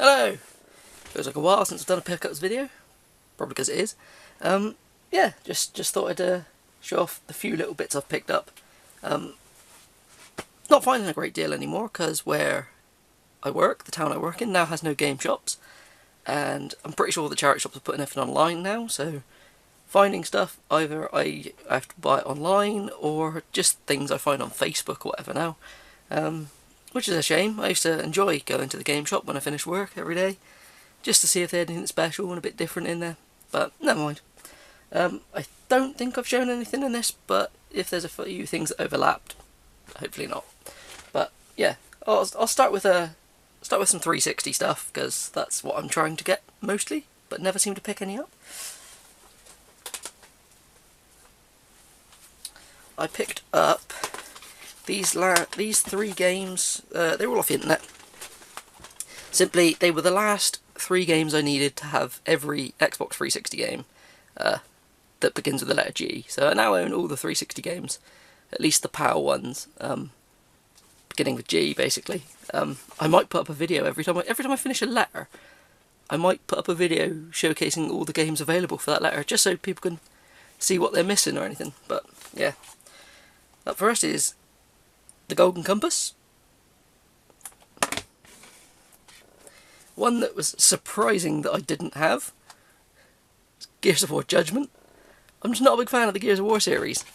Hello! Feels like a while since I've done a pickups video, probably because it is. Yeah, just thought I'd show off the few little bits I've picked up. Not finding a great deal anymore because where I work, the town I work in, now has no game shops, and I'm pretty sure all the charity shops are putting everything online now, so finding stuff, either I have to buy it online or just things I find on Facebook or whatever now. Which is a shame. I used to enjoy going to the game shop when I finished work every day, just to see if they had anything special and a bit different in there, but never mind. I don't think I've shown anything in this, but if there's a few things that overlapped, hopefully not. But yeah, I'll start with some 360 stuff, because that's what I'm trying to get mostly, but never seem to pick any up. I picked up these three games. They were all off the internet. Simply, they were the last 3 games I needed to have every Xbox 360 game that begins with the letter G. So I now own all the 360 games, at least the PAL ones, beginning with G, basically. I might put up a video every time I finish a letter. I might put up a video showcasing all the games available for that letter, just so people can see what they're missing or anything. But yeah, up first is the Golden Compass. One that was surprising that I didn't have. Gears of War Judgment. I'm just not a big fan of the Gears of War series.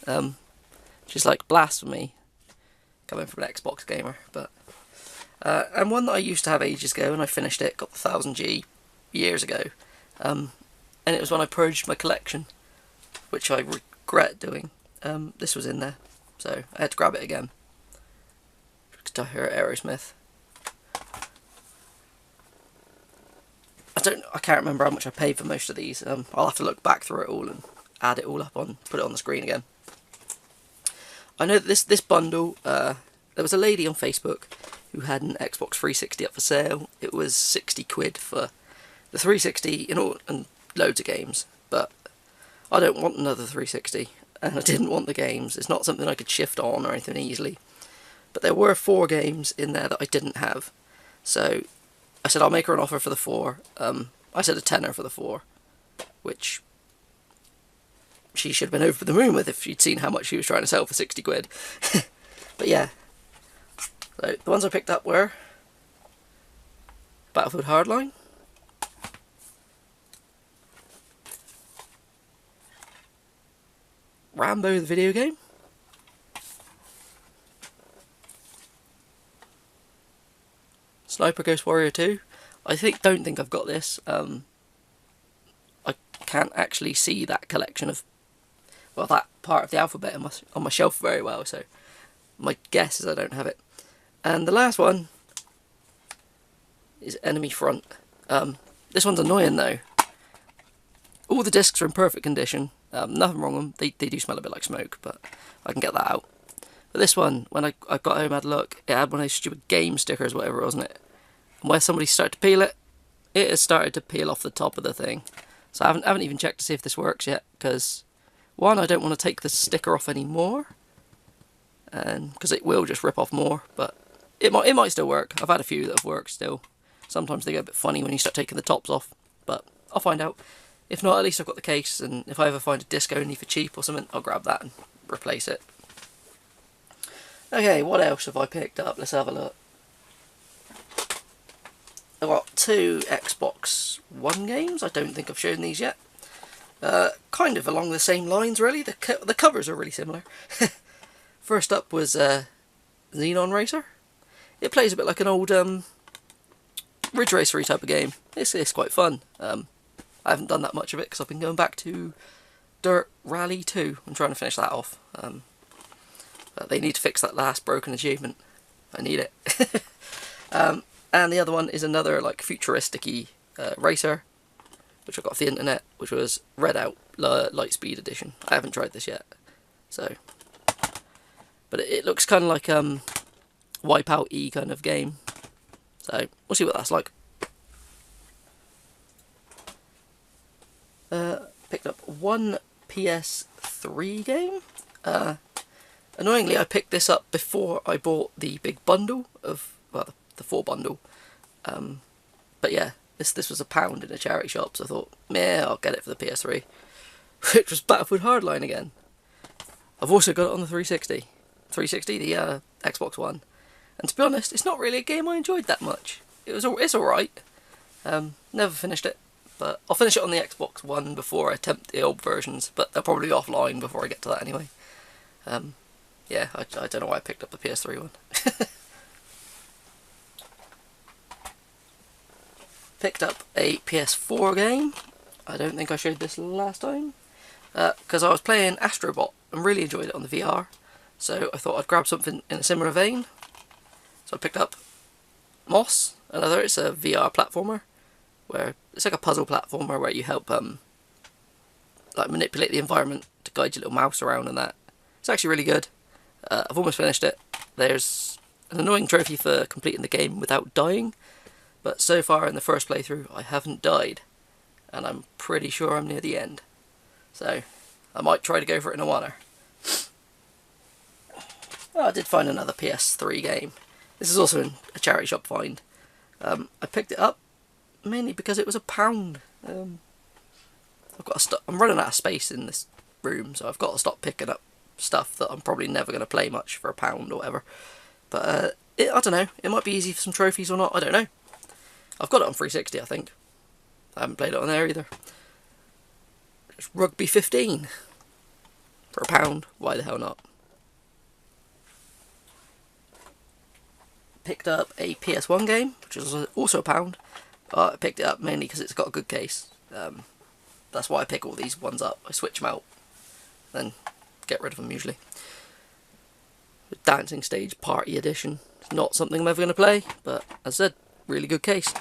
Just like blasphemy, coming from an Xbox gamer. But and one that I used to have ages ago, and I finished it, got the 1000G years ago. And it was when I purged my collection, which I regret doing. This was in there, so I had to grab it again. To hear Aerosmith. I can't remember how much I paid for most of these. I'll have to look back through it all and add it all up put it on the screen again. I know that this bundle, there was a lady on Facebook who had an Xbox 360 up for sale. It was 60 quid for the 360 and loads of games, but I don't want another 360, and I didn't want the games. It's not something I could shift on or anything easily. But there were 4 games in there that I didn't have, so I said I'll make her an offer for the 4. I said a tenner for the 4, which she should have been over the moon with if she'd seen how much she was trying to sell for 60 quid. But yeah, so the ones I picked up were Battlefield Hardline, Rambo the video game, Sniper Ghost Warrior 2. I don't think I've got this. I can't actually see that collection of, well, that part of the alphabet on my shelf very well, so my guess is I don't have it. And the last one is Enemy Front. This one's annoying though. All the discs are in perfect condition. Nothing wrong with them. They do smell a bit like smoke, but I can get that out. But this one, when I got home, I had a look. It had one of those stupid game stickers, whatever, wasn't it? And where somebody started to peel it, it has started to peel off the top of the thing. So I haven't even checked to see if this works yet, because one, I don't want to take the sticker off anymore, and because it will just rip off more. But it might still work. I've had a few that have worked still. Sometimes they get a bit funny when you start taking the tops off, but I'll find out. If not, at least I've got the case, and if I ever find a disc only for cheap or something, I'll grab that and replace it. Okay, what else have I picked up? Let's have a look. I've got 2 Xbox One games. I don't think I've shown these yet. Kind of along the same lines, really. The covers are really similar. First up was Xenon Racer. It plays a bit like an old Ridge Racer type of game. It's quite fun. I haven't done that much of it because I've been going back to Dirt Rally 2. I'm trying to finish that off. But they need to fix that last broken achievement. I need it. And the other one is another like futuristic-y racer, which I got off the internet, which was Redout Lightspeed Edition. I haven't tried this yet, so. But it looks kind of like Wipeout-y kind of game. So we'll see what that's like. Picked up 1 PS3 game. Annoyingly, I picked this up before I bought the big bundle of, well, the 4 bundle. But But yeah, this was £1 in a charity shop, so I thought, meh, I'll get it for the PS3. Which was Battlefield Hardline again. I've also got it on the 360. 360, the Xbox One. And to be honest, it's not really a game I enjoyed that much. It's alright. Never finished it. But I'll finish it on the Xbox One before I attempt the old versions. But they'll probably be offline before I get to that anyway. Yeah, I don't know why I picked up the PS3 one. Picked up a PS4 game. I don't think I showed this last time. Because I was playing Astro Bot and really enjoyed it on the VR. So I thought I'd grab something in a similar vein. So I picked up Moss, it's a VR platformer, where it's like a puzzle platformer where you help like manipulate the environment to guide your little mouse around and that. It's actually really good. I've almost finished it. There's an annoying trophy for completing the game without dying, but so far in the first playthrough I haven't died, and I'm pretty sure I'm near the end. So I might try to go for it in a Awana. Oh, I did find another PS3 game. This is also in a charity shop find. I picked it up mainly because it was £1. I've got to I'm running out of space in this room, so I've got to stop picking up stuff that I'm probably never going to play much for £1 or whatever. But I don't know. It might be easy for some trophies or not. I don't know. I've got it on 360, I think. I haven't played it on there either. It's Rugby 15 for £1. Why the hell not? Picked up a PS1 game, which is also £1. I picked it up mainly because it's got a good case. That's why I pick all these ones up. I switch them out, then get rid of them usually. The Dancing Stage Party Edition. It's not something I'm ever going to play, but as I said, really good case.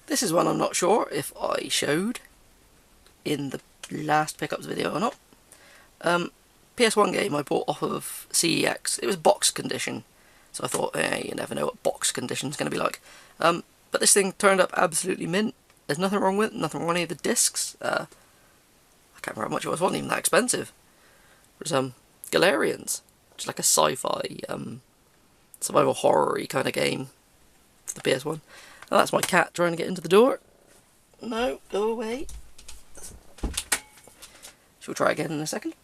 This is one I'm not sure if I showed in the last pickups video or not. PS1 game I bought off of CEX. It was box condition, so I thought, you never know what box condition is going to be like. But this thing turned up absolutely mint. There's nothing wrong with it, nothing wrong with any of the discs. I can't remember how much it was. It wasn't even that expensive. It was Galarians, which is like a sci-fi, survival horror-y kind of game for the PS1. And that's my cat trying to get into the door. No, go away. Shall we try again in a second?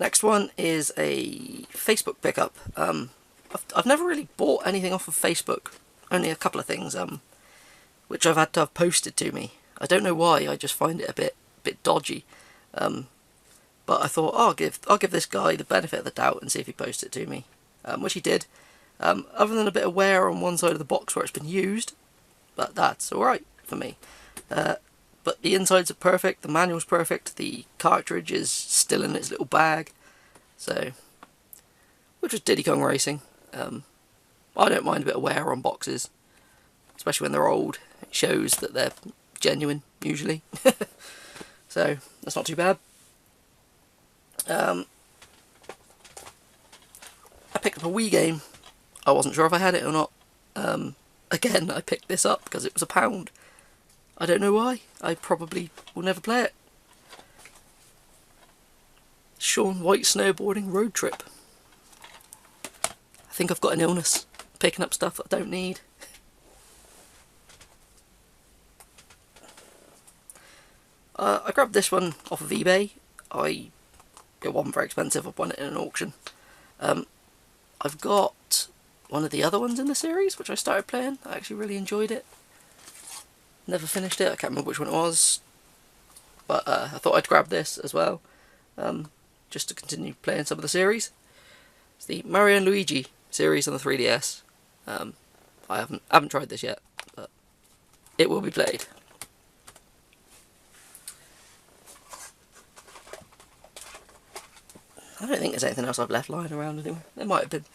Next one is a Facebook pickup. I've never really bought anything off of Facebook. Only a couple of things, which I've had to have posted to me. I don't know why. I just find it a bit dodgy. But I thought, I'll give this guy the benefit of the doubt and see if he posts it to me, which he did. Other than a bit of wear on one side of the box where it's been used, but that's all right for me. But the insides are perfect, the manual's perfect, the cartridge is still in its little bag, so, which was Diddy Kong Racing. I don't mind a bit of wear on boxes, especially when they're old. It shows that they're genuine, usually. So, that's not too bad. I picked up a Wii game. I wasn't sure if I had it or not. Again, I picked this up because it was £1. I don't know why. I probably will never play it. Shaun White Snowboarding Road Trip. I think I've got an illness. Picking up stuff that I don't need. I grabbed this one off of eBay. It wasn't very expensive. I won it in an auction. I've got one of the other ones in the series, which I started playing. I actually really enjoyed it. Never finished it. I can't remember which one it was. But I thought I'd grab this as well, just to continue playing some of the series. It's the Mario and Luigi series on the 3DS. I haven't tried this yet, but it will be played. I don't think there's anything else I've left lying around anywhere. There might have been.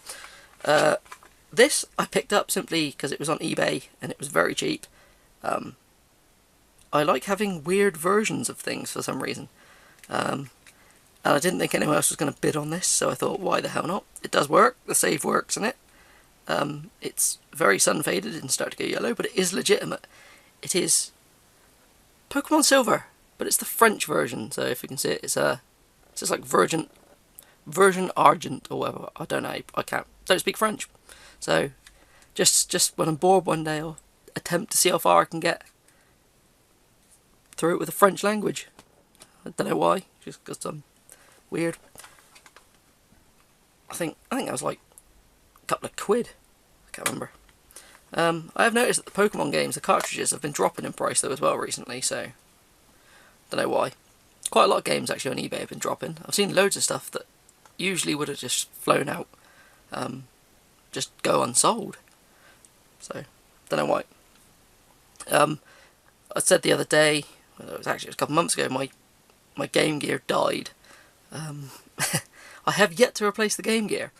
This I picked up simply because it was on eBay and it was very cheap. I like having weird versions of things for some reason. And I didn't think anyone else was going to bid on this, so I thought, why the hell not? It does work, the save works in it. It's very sun faded and started to go yellow, but it is legitimate. It is Pokemon Silver, but it's the French version, so if you can see it, it's just like Virgin Version Argent or whatever. I don't know. Don't speak French. So just when I'm bored one day, I'll attempt to see how far I can get through it with the French language. I don't know why. Just because I'm weird. I think that was like a couple of quid. I can't remember. I have noticed that the Pokemon games, the cartridges, have been dropping in price though as well recently, so don't know why. Quite a lot of games actually on eBay have been dropping. I've seen loads of stuff that usually would have just flown out, just go unsold. So don't know why. I said the other day, well, it was a couple of months ago, my Game Gear died. I have yet to replace the Game Gear,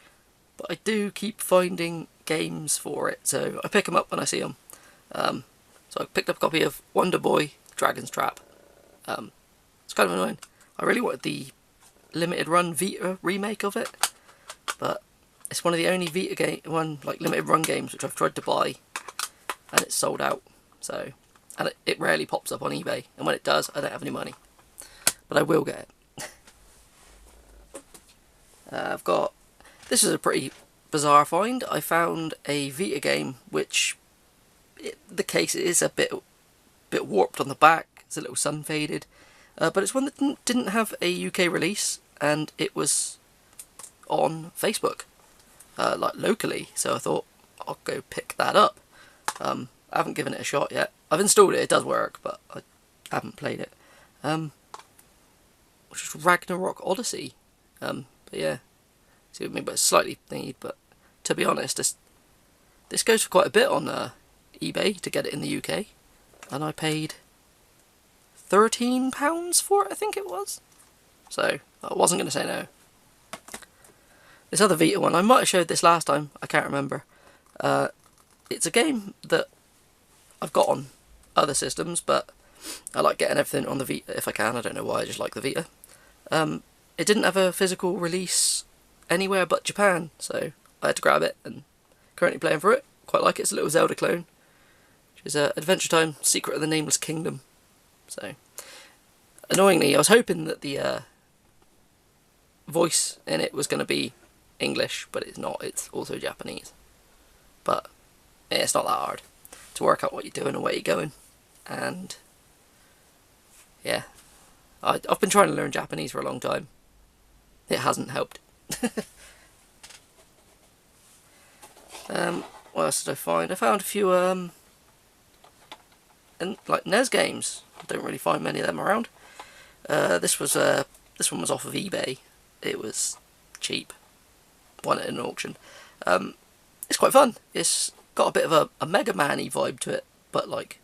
but I do keep finding games for it, so I pick them up when I see them. So I picked up a copy of Wonder Boy Dragon's Trap. It's kind of annoying. I really wanted the limited run Vita remake of it, but it's one of the only limited run games which I've tried to buy, and it's sold out. So, and it rarely pops up on eBay, and when it does, I don't have any money, but I will get it. This is a pretty bizarre find. I found a Vita game which, the case is a bit warped on the back. It's a little sun faded, but it's one that didn't have a UK release, and it was on Facebook, like locally. So I thought I'll go pick that up. I haven't given it a shot yet. I've installed it. It does work, but I haven't played it. Which is Ragnarok Odyssey. But yeah, see what I mean. But it's slightly thingy. But to be honest, this goes for quite a bit on eBay to get it in the UK, and I paid £13 for it, I think it was. So I wasn't going to say no. This other Vita one, I might have showed this last time. I can't remember. It's a game that I've got on other systems, but I like getting everything on the Vita if I can. I don't know why. I just like the Vita. It didn't have a physical release anywhere but Japan, so I had to grab it and currently playing for it. Quite like it. It's a little Zelda clone, which is Adventure Time: Secret of the Nameless Kingdom. So, annoyingly, I was hoping that the voice in it was going to be English, but it's not. It's also Japanese. But yeah, it's not that hard to work out what you're doing and where you're going. And yeah, I've been trying to learn Japanese for a long time. It hasn't helped. What else did I find? I found a few like NES games. I don't really find many of them around. This one was off of eBay. It was cheap. Won it in an auction. It's quite fun. It's got a bit of a Mega Man-y vibe to it, but like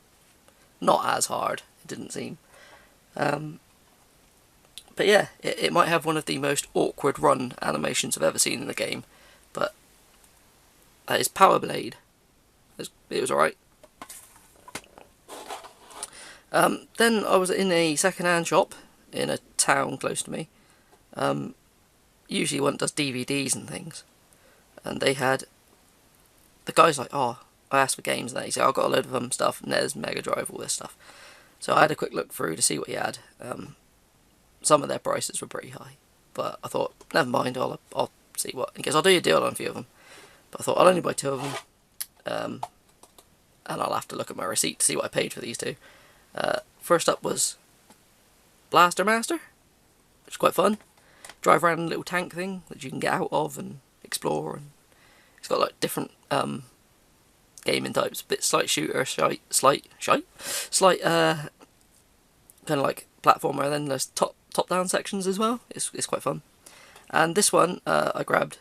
not as hard. It didn't seem. But yeah, it might have one of the most awkward run animations I've ever seen in a game. But that is Power Blade. It was alright. Then I was in a second-hand shop in a town close to me. Usually one does DVDs and things. And they had... The guy's like, oh, I asked for games, and he said, I've got a load of stuff, NES, Mega Drive, all this stuff. So I had a quick look through to see what he had. Some of their prices were pretty high. But I thought, never mind, I'll see what... He goes, I'll do you a deal on a few of them. But I thought, I'll only buy 2 of them. And I'll have to look at my receipt to see what I paid for these 2. First up was Blaster Master, which is quite fun. Drive around in a little tank thing that you can get out of and explore, and it's got like different gaming types. Bit slight shooter, slight kind of like platformer. And then there's top down sections as well. It's quite fun. And this one I grabbed,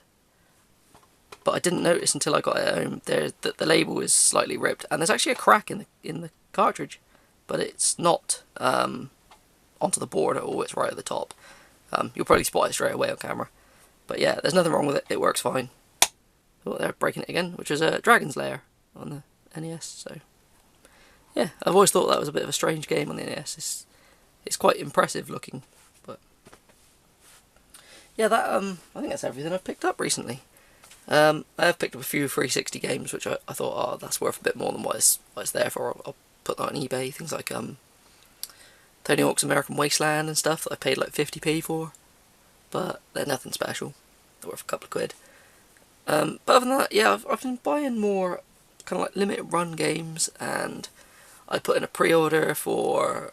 but I didn't notice until I got it home. The label is slightly ripped, and there's actually a crack in the cartridge. But it's not onto the board at all, it's right at the top. You'll probably spot it straight away on camera. But yeah, there's nothing wrong with it, it works fine. Oh, they're breaking it again, which is a Dragon's Lair on the NES, so... Yeah, I've always thought that was a bit of a strange game on the NES. It's quite impressive looking, but... Yeah, that, I think that's everything I've picked up recently. I have picked up a few 360 games, which I thought, oh, that's worth a bit more than what it's there for. I'll put that on eBay, things like Tony Hawk's American Wasteland and stuff that I paid like 50p for. but they're nothing special. They're worth a couple of quid. But other than that, yeah, I've been buying more kind of like limited run games, and I put in a pre-order for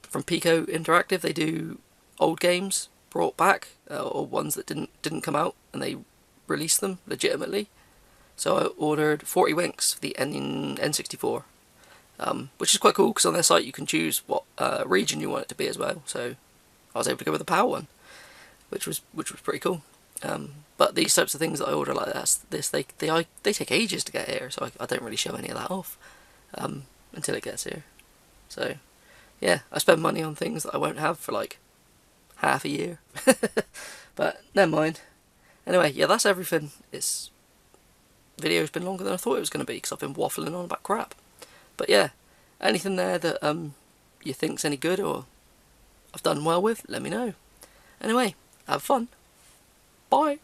from Pico Interactive. They do old games brought back, or ones that didn't come out, and they release them legitimately. So I ordered 40 Winks for the N64, which is quite cool because on their site you can choose what region you want it to be as well. So I was able to go with the PAL one, which was pretty cool. But these types of things that I order like this, they take ages to get here, so I don't really show any of that off until it gets here. So yeah, I spend money on things that I won't have for like half a year. But never mind. Anyway, yeah, that's everything. This video's been longer than I thought it was going to be because I've been waffling on about crap. But yeah, anything there that you think's any good or I've done well with, let me know. Anyway, have fun. Bye.